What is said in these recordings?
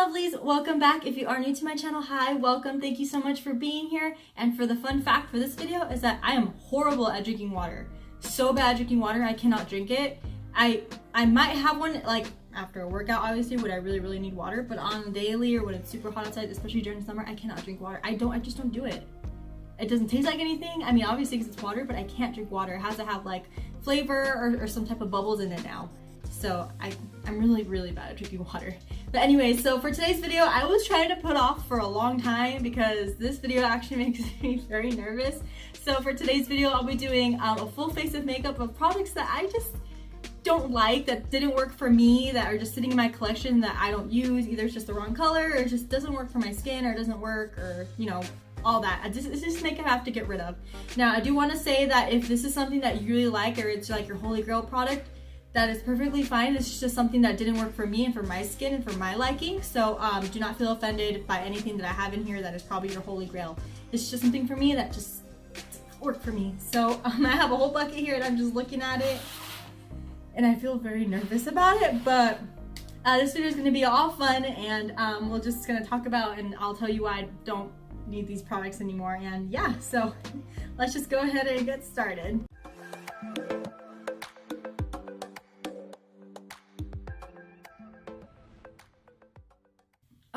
lovelies, welcome back. If you are new to my channel, hi, welcome. Thank you so much for being here. And for the fun fact for this video is that I am horrible at drinking water. So bad at drinking water, I cannot drink it. I might have one like after a workout, obviously, when I really need water, but on a daily or when it's super hot outside, especially during the summer, I cannot drink water. I just don't do it. It doesn't taste like anything. I mean, obviously because it's water, but I can't drink water. It has to have like flavor or some type of bubbles in it now. So I'm really bad at drinking water. But anyway, so for today's video, I was trying to put off for a long time because this video actually makes me very nervous. So for today's video, I'll be doing a full face of makeup of products that I just don't like, that didn't work for me, that are just sitting in my collection that I don't use. Either it's just the wrong color or it just doesn't work for my skin or it doesn't work or, you know, all that. It's just makeup I have to get rid of. Now, I do want to say that if this is something that you really like or it's like your holy grail product, that is perfectly fine. It's just something that didn't work for me and for my skin and for my liking. So do not feel offended by anything that I have in here that is probably your holy grail. It's just something for me that just worked for me. So I have a whole bucket here and I'm just looking at it and I feel very nervous about it, but this video is gonna be all fun and we're just gonna talk about, and I'll tell you why I don't need these products anymore. And yeah, so let's just go ahead and get started.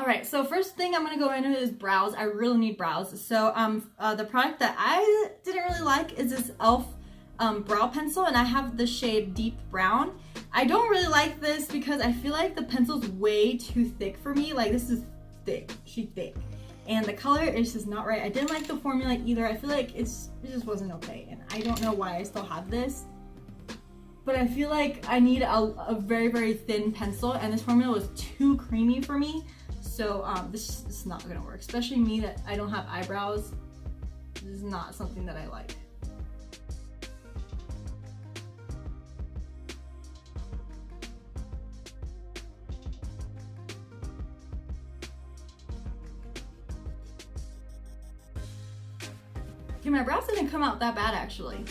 Alright, so first thing I'm going to go into is brows. I really need brows. So the product that I didn't really like is this e.l.f. brow pencil, and I have the shade Deep Brown. I don't really like this because I feel like the pencil's way too thick for me. Like, this is thick. She's thick. And the color is just not right. I didn't like the formula either. I feel like it just wasn't okay. And I don't know why I still have this. But I feel like I need a very thin pencil, and this formula was too creamy for me. So this is not gonna work, especially me that I don't have eyebrows. This is not something that I like. Okay, my brows didn't come out that bad actually.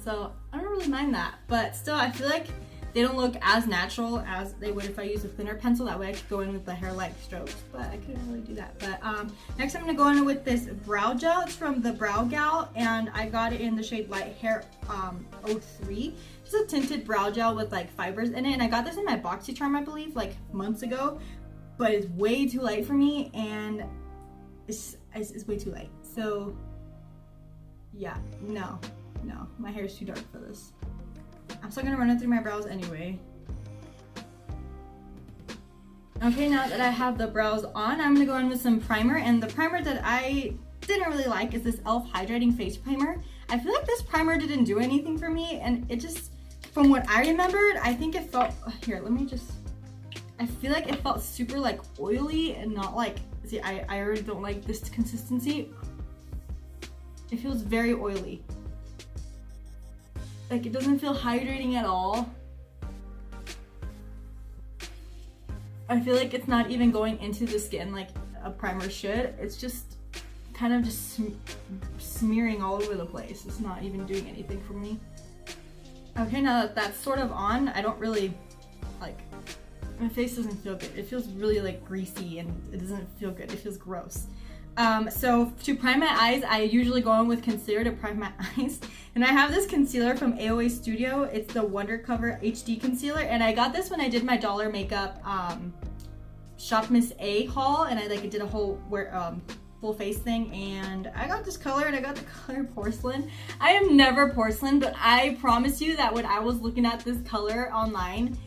So I don't really mind that, but still I feel like they don't look as natural as they would if I use a thinner pencil. That way I could go in with the hair-like strokes, but I couldn't really do that. But next I'm going to go in with this brow gel. It's from the Brow Gal, and I got it in the shade Light Hair 03. It's a tinted brow gel with like fibers in it, and I got this in my BoxyCharm, I believe, like months ago, but it's way too light for me, and it's way too light. So yeah, no, my hair is too dark for this. I'm still gonna run it through my brows anyway. Okay, now that I have the brows on, I'm gonna go in with some primer, and the primer that I didn't really like is this e.l.f. Hydrating Face Primer. I feel like this primer didn't do anything for me, and it just, from what I remembered, I think it felt, here, let me just, I feel like it felt super like oily and not like, see, I already don't like this consistency. It feels very oily. Like, it doesn't feel hydrating at all. I feel like it's not even going into the skin like a primer should. It's just kind of just smearing all over the place. It's not even doing anything for me. Okay, now that that's sort of on, I don't really, like, my face doesn't feel good. It feels really like greasy and it doesn't feel good. It feels gross. So to prime my eyes, I usually go in with concealer to prime my eyes. And I have this concealer from AOA Studio. It's the Wonder Cover HD Concealer. And I got this when I did my Dollar Makeup Shop Miss A haul. And I did a whole full face thing. And I got this color, and I got the color Porcelain. I am never porcelain, but I promise you that when I was looking at this color online,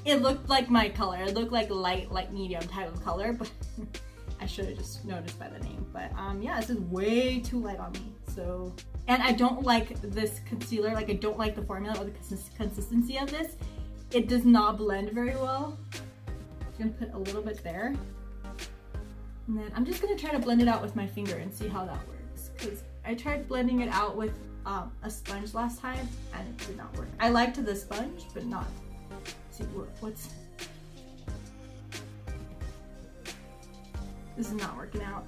it looked like my color. It looked like light medium type of color. But I should have just noticed by the name, but yeah, this is way too light on me. So, and I don't like this concealer. Like, I don't like the formula or the consistency of this. It does not blend very well. I'm gonna put a little bit there, and then I'm just gonna try to blend it out with my finger and see how that works. Because I tried blending it out with a sponge last time, and it did not work. I liked the sponge, but not. See what's. This is not working out.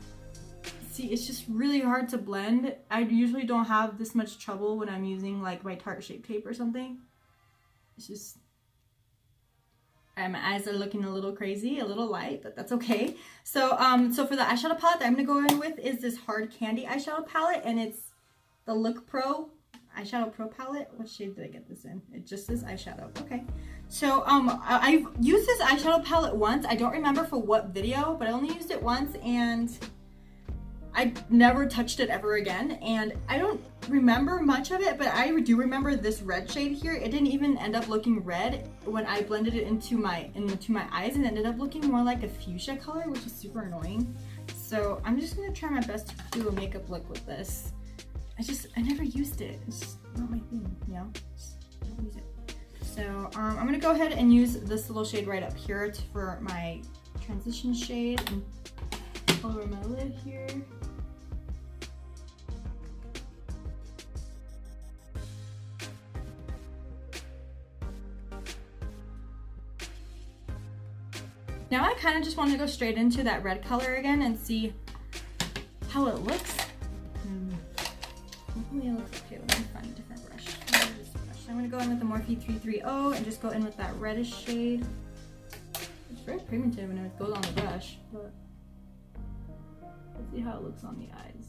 See, it's just really hard to blend. I usually don't have this much trouble when I'm using like my Tarte Shape Tape or something. It's just, My eyes are looking a little crazy, a little light, but that's okay. So so for the eyeshadow palette that I'm gonna go in with is this Hard Candy eyeshadow palette, and it's the Look Pro eyeshadow pro palette. What shade did I get this in? It just says eyeshadow. Okay. So I've used this eyeshadow palette once. I don't remember for what video, but I only used it once and I never touched it ever again. And I don't remember much of it, but I do remember this red shade here. It didn't even end up looking red when I blended it into my eyes, and it ended up looking more like a fuchsia color, which is super annoying. So I'm just gonna try my best to do a makeup look with this. I never used it. It's just not my thing, you know? Just don't use it. So I'm gonna go ahead and use this little shade right up here for my transition shade and color my lid here. Now I kind of just want to go straight into that red color again and see how it looks. Hopefully it looks okay. Let me find a different brush. I'm going to go in with the Morphe 330 and just go in with that reddish shade. It's very pigmented when it goes on the brush, but let's see how it looks on the eyes.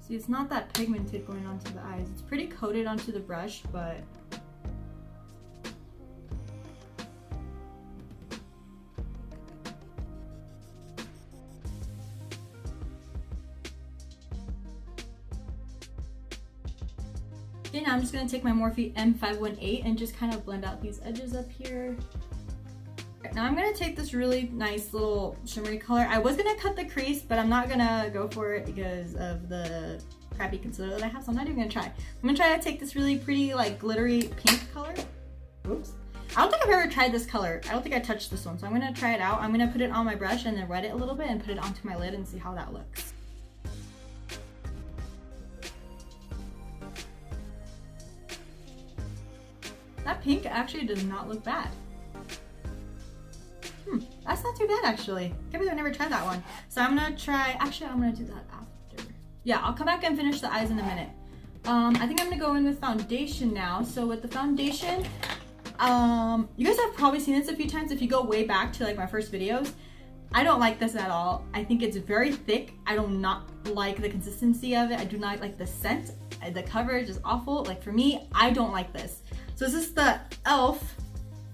See, it's not that pigmented going onto the eyes. It's pretty coated onto the brush, but okay, now I'm just going to take my Morphe M518 and just kind of blend out these edges up here. Right, now I'm going to take this really nice little shimmery color. I was going to cut the crease, but I'm not going to go for it because of the crappy concealer that I have, so I'm not even going to try. I'm going to try to take this really pretty, like, glittery pink color. Oops. I don't think I've ever tried this color. I don't think I touched this one, so I'm going to try it out. I'm going to put it on my brush and then wet it a little bit and put it onto my lid and see how that looks. That pink actually does not look bad. That's not too bad actually. Can't believe I never tried that one. So I'm gonna try, actually I'm gonna do that after. Yeah, I'll come back and finish the eyes in a minute. I think I'm gonna go in with foundation now. So with the foundation, you guys have probably seen this a few times if you go way back to like my first videos. I don't like this at all. I think it's very thick. I do not like the consistency of it. I do not like the scent. The coverage is awful. Like for me, I don't like this. So this is the e.l.f.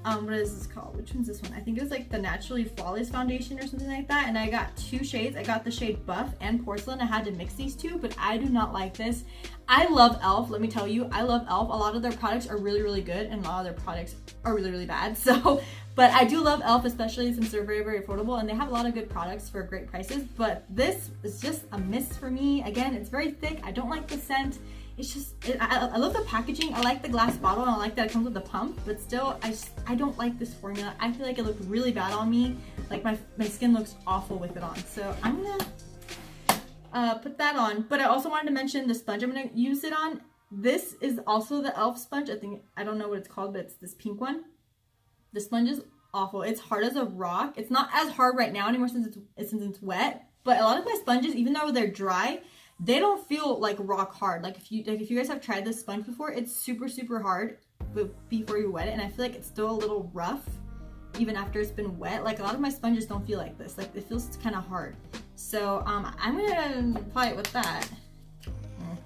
What is this called? Which one's this one? I think it was like the Naturally Flawless foundation or something like that. And I got two shades. I got the shade Buff and Porcelain. I had to mix these two, but I do not like this. I love e.l.f. Let me tell you, I love e.l.f. A lot of their products are really, really good, and a lot of their products are really, really bad. So, but I do love e.l.f. especially since they're very, very affordable, and they have a lot of good products for great prices. But this is just a miss for me. Again, it's very thick. I don't like the scent. It's just, I love the packaging. I like the glass bottle, and I like that it comes with the pump, but still, I don't like this formula. I feel like it looked really bad on me. Like my skin looks awful with it on. So I'm gonna put that on. But I also wanted to mention the sponge I'm gonna use it on. This is also the e.l.f. sponge. I don't know what it's called, but it's this pink one. The sponge is awful. It's hard as a rock. It's not as hard right now anymore since it's wet. But a lot of my sponges, even though they're dry, they don't feel like rock hard. Like if you guys have tried this sponge before, it's super, super hard before you wet it, and I feel like it's still a little rough even after it's been wet. Like a lot of my sponges don't feel like this. Like it feels kind of hard. So I'm gonna apply it with that.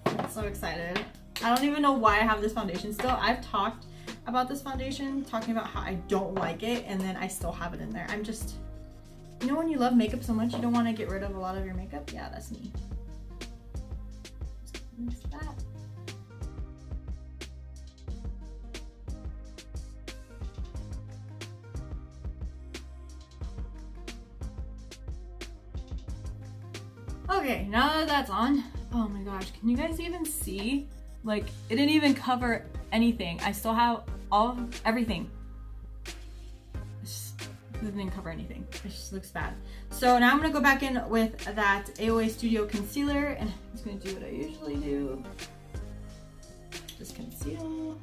I'm so excited. I don't even know why I have this foundation still. I've talked about this foundation, talking about how I don't like it, and then I still have it in there. I'm just, you know when you love makeup so much you don't want to get rid of a lot of your makeup? Yeah, that's me. Mix that. Okay, now that that's on, oh my gosh, can you guys even see? Like, it didn't even cover anything. I still have everything. It didn't cover anything. It just looks bad. So now I'm gonna go back in with that AOA Studio concealer, and I'm just gonna do what I usually do. Just conceal.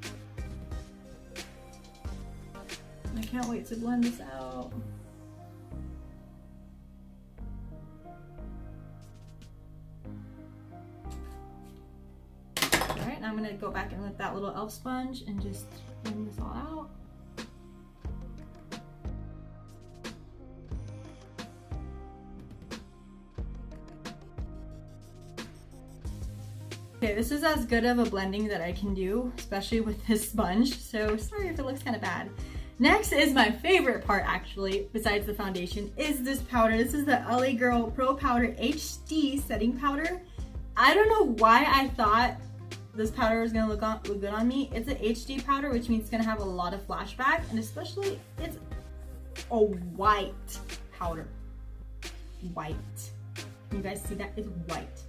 I can't wait to blend this out. Alright, now I'm gonna gonna go back in with that little elf sponge and just blend this all out. Okay, this is as good of a blending that I can do, especially with this sponge, so sorry if it looks kind of bad. Next is my favorite part actually, besides the foundation, is this powder. This is the LA Girl Pro Powder HD Setting Powder. I don't know why I thought this powder was gonna look good on me. It's an HD powder, which means it's gonna have a lot of flashback, and especially it's a white powder. White. Can you guys see that? It's white.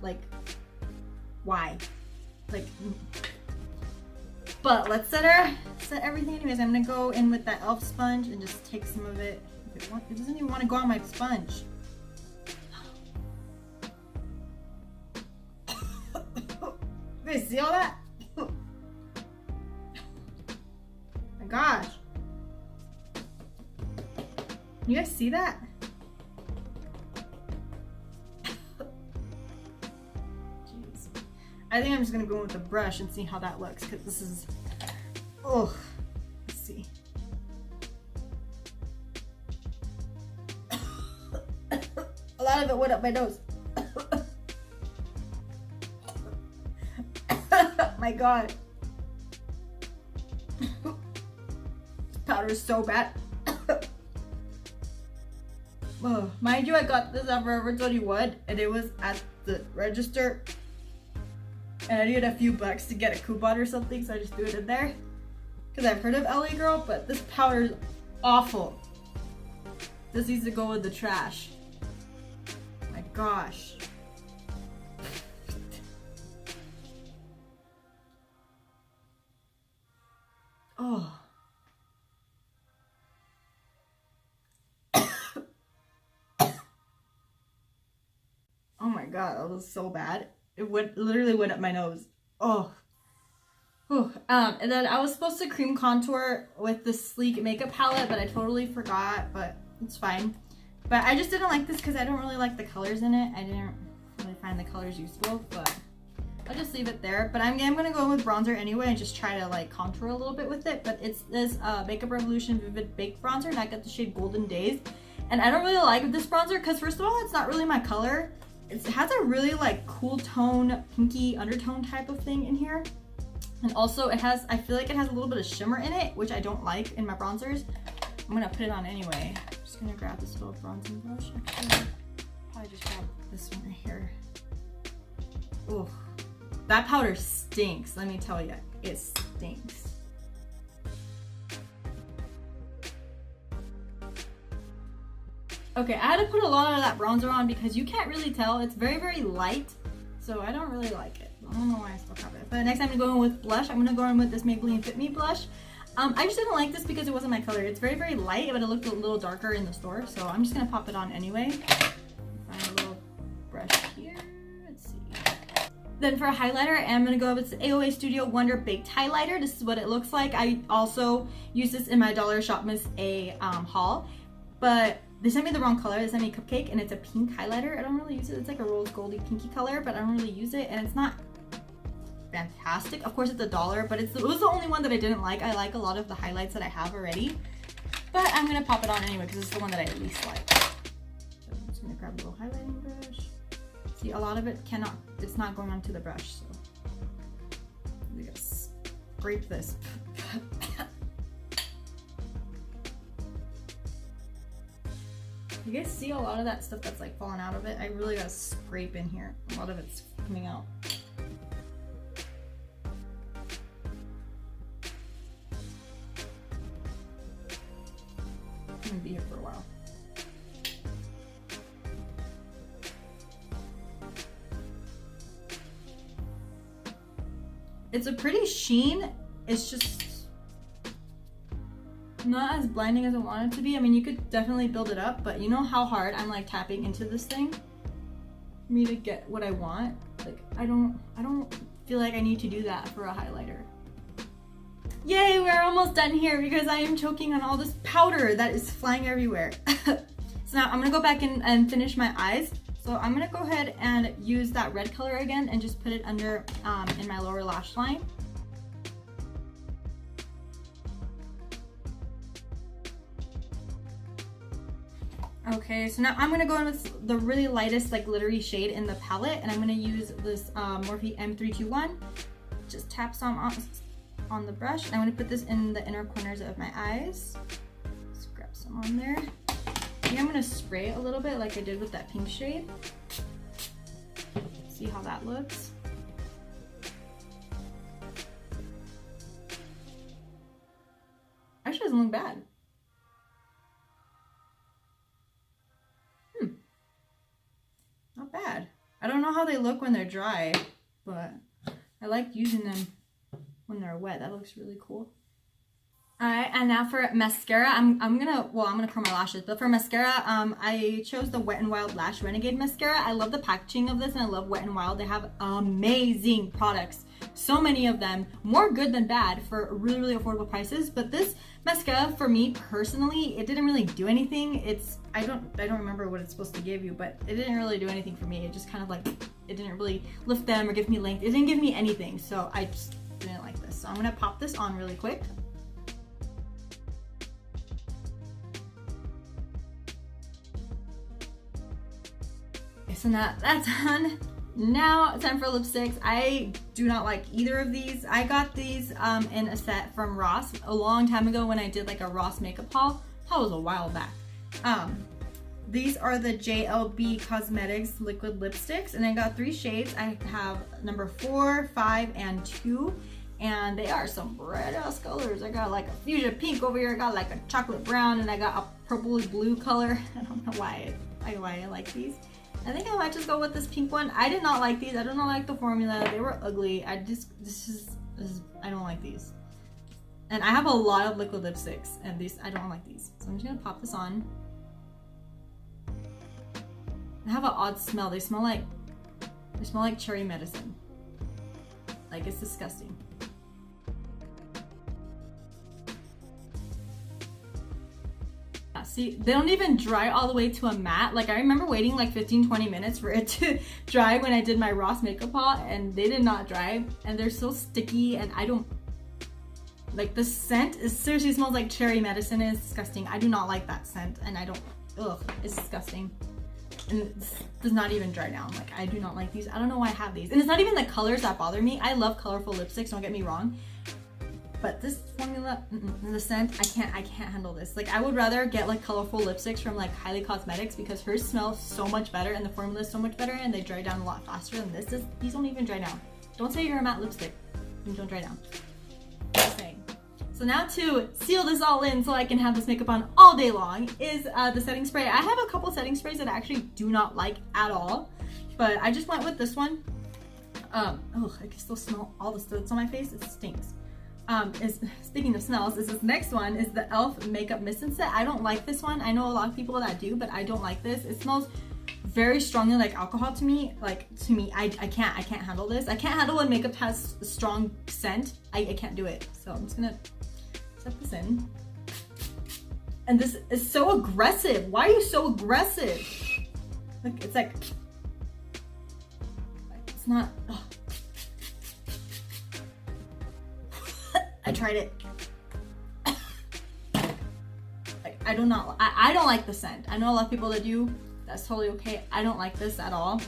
Like, why? Like, but let's set everything anyways. I'm gonna go in with that elf sponge and just take some of it. It doesn't even want to go on my sponge. You guys see all that? Oh my gosh. You guys see that? Jeez. I think I'm just gonna go with the brush and see how that looks, because this is, oh, let's see. A lot of it went up my nose. My God. Powder is so bad. Oh, mind you, I got this at Forever 21 and it was at the register. And I needed a few bucks to get a coupon or something, so I just threw it in there. Because I've heard of LA Girl, but this powder is awful. This needs to go in the trash. My gosh. Oh. Oh my God, that was so bad. It literally went up my nose. Oh. Whew. And then I was supposed to cream contour with the Sleek makeup palette, but I totally forgot, but it's fine. But I just didn't like this because I don't really like the colors in it. I didn't really find the colors useful, but I'll just leave it there. But I'm gonna go in with bronzer anyway and just try to like contour a little bit with it. But it's this Makeup Revolution Vivid Baked Bronzer, and I got the shade Golden Days. And I don't really like this bronzer because first of all, it's not really my color. It has a really like cool tone, pinky undertone type of thing in here. And also it has, I feel like it has a little bit of shimmer in it, which I don't like in my bronzers. I'm gonna put it on anyway. I'm just gonna grab this little bronzing brush. Actually, probably just grab this one right here. Ooh, that powder stinks, let me tell you. It stinks. Okay, I had to put a lot of that bronzer on because you can't really tell. It's very, very light, so I don't really like it. I don't know why I still have it. But next time I'm going to go in with blush. I'm going to go in with this Maybelline Fit Me blush. I just didn't like this because it wasn't my color. It's very, very light, but it looked a little darker in the store, so I'm just going to pop it on anyway. Find a little brush here. Let's see. Then for a highlighter, I'm going to go with the AOA Studio Wonder Baked Highlighter. This is what it looks like. I also use this in my Dollar Shop Miss A haul, but they sent me the wrong color. They sent me Cupcake, and it's a pink highlighter. I don't really use it. It's like a rose goldy pinky color, but I don't really use it, and it's not fantastic. Of course, it's $1, but it was the only one that I didn't like. I like a lot of the highlights that I have already, but I'm gonna pop it on anyway because it's the one that I least like. So I'm just gonna grab a little highlighting brush. See, a lot of it it's not going onto the brush, so I'm gonna scrape this. You guys see a lot of that stuff that's like falling out of it? I really gotta scrape in here. A lot of it's coming out. I'm gonna be here for a while. It's a pretty sheen. It's just not as blinding as I want it to be. I mean, you could definitely build it up, but you know how hard I'm like tapping into this thing for me to get what I want? Like, I don't feel like I need to do that for a highlighter. Yay, we're almost done here because I am choking on all this powder that is flying everywhere. So now I'm gonna go back in and finish my eyes. So I'm gonna go ahead and use that red color again and just put it under in my lower lash line. Okay, so now I'm gonna go in with the really lightest, like glittery shade in the palette, and I'm gonna use this Morphe M321. Just tap some on the brush. I'm gonna put this in the inner corners of my eyes. Just grab some on there. I think I'm gonna spray it a little bit like I did with that pink shade. See how that looks. Actually doesn't look bad. Not bad. I don't know how they look when they're dry, but I like using them when they're wet. That looks really cool. Alright, and now for mascara, I'm gonna curl my lashes, but for mascara, I chose the Wet n Wild Lash Renegade mascara. I love the packaging of this, and I love Wet n Wild. They have amazing products. So many of them, more good than bad for really, really affordable prices. But this mascara, for me personally, it didn't really do anything. I don't remember what it's supposed to give you, but it didn't really do anything for me. It just kind of like, it didn't really lift them or give me length. It didn't give me anything, so I just didn't like this. So I'm gonna pop this on really quick. So now that's done. Now it's time for lipsticks. I do not like either of these. I got these in a set from Ross a long time ago when I did like a Ross makeup haul. That was a while back. These are the JLB Cosmetics liquid lipsticks, and I got 3 shades. I have number 4, 5, and 2, and they are some red ass colors. I got like a fuchsia pink over here. I got like a chocolate brown, and I got a purpley blue color. I don't know why I like these. I think I might just go with this pink one. I did not like these. I don't like the formula. They were ugly. I don't like these. And I have a lot of liquid lipsticks, and these, I don't like these. So I'm just gonna pop this on. They have an odd smell. They smell like cherry medicine. Like, it's disgusting. See, they don't even dry all the way to a matte. Like, I remember waiting like 15-20 minutes for it to dry when I did my Ross makeup haul, and they did not dry, and they're so sticky, and I don't like the scent. It seriously smells like cherry medicine. It's disgusting. I do not like that scent, and I don't, ugh, it's disgusting. And it does not even dry down. Like, I do not like these. I don't know why I have these. And it's not even the colors that bother me. I love colorful lipsticks, don't get me wrong. But this formula, the scent, I can't handle this. Like, I would rather get like colorful lipsticks from like Kylie Cosmetics, because hers smells so much better and the formula is so much better, and they dry down a lot faster than this. These don't even dry down. Don't say you're a matte lipstick and don't dry down. Just saying. So now to seal this all in so I can have this makeup on all day long is the setting spray. I have a couple setting sprays that I actually do not like at all, but I just went with this one. Oh, I can still smell all the soot on my face. It stinks. Speaking of smells, this next one is the e.l.f. Makeup Mist and Set. I don't like this one. I know a lot of people that do, but I don't like this. It smells very strongly like alcohol to me. Like, to me, I can't handle this. I can't handle when makeup has a strong scent. I can't do it. So I'm just gonna set this in. And this is so aggressive. Why are you so aggressive? Like, it's like it's not. Ugh. I tried it. Like, I don't like the scent. I know a lot of people that do. That's totally okay. I don't like this at all.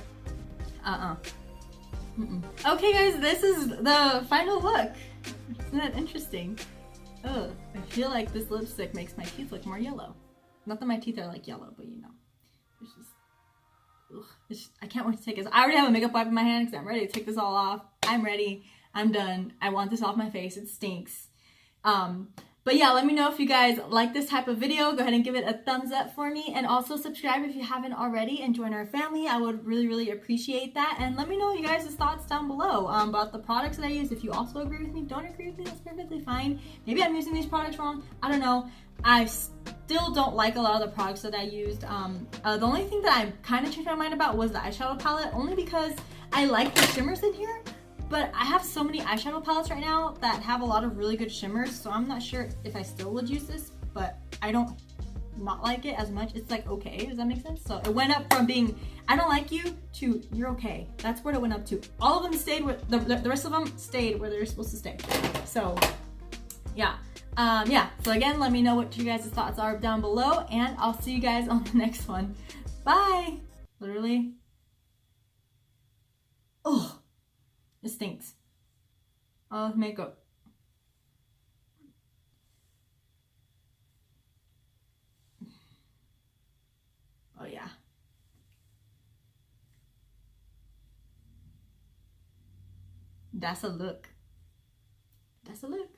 Okay guys, this is the final look. Isn't that interesting? Ugh, I feel like this lipstick makes my teeth look more yellow. Not that my teeth are like yellow, but you know. It's just, ugh, I can't wait to take this. I already have a makeup wipe in my hand because I'm ready to take this all off. I'm ready. I'm done. I want this off my face. It stinks. But yeah, let me know if you guys like this type of video. Go ahead and give it a thumbs up for me, and also subscribe if you haven't already and join our family. I would really, really appreciate that. And let me know you guys' thoughts down below about the products that I use. If you also agree with me, don't agree with me, that's perfectly fine. Maybe I'm using these products wrong. I don't know. I still don't like a lot of the products that I used. The only thing that I kind of changed my mind about was the eyeshadow palette, only because I like the shimmers in here. But I have so many eyeshadow palettes right now that have a lot of really good shimmers, so I'm not sure if I still would use this, but I don't not like it as much. It's like okay, does that make sense? So it went up from being I don't like you to you're okay. That's what it went up to. All of them stayed where the rest of them stayed where they're supposed to stay. So yeah. Yeah, so again, let me know what you guys' thoughts are down below, and I'll see you guys on the next one. Bye! Literally. Oh, it stinks. Oh, makeup. Oh yeah. That's a look. That's a look.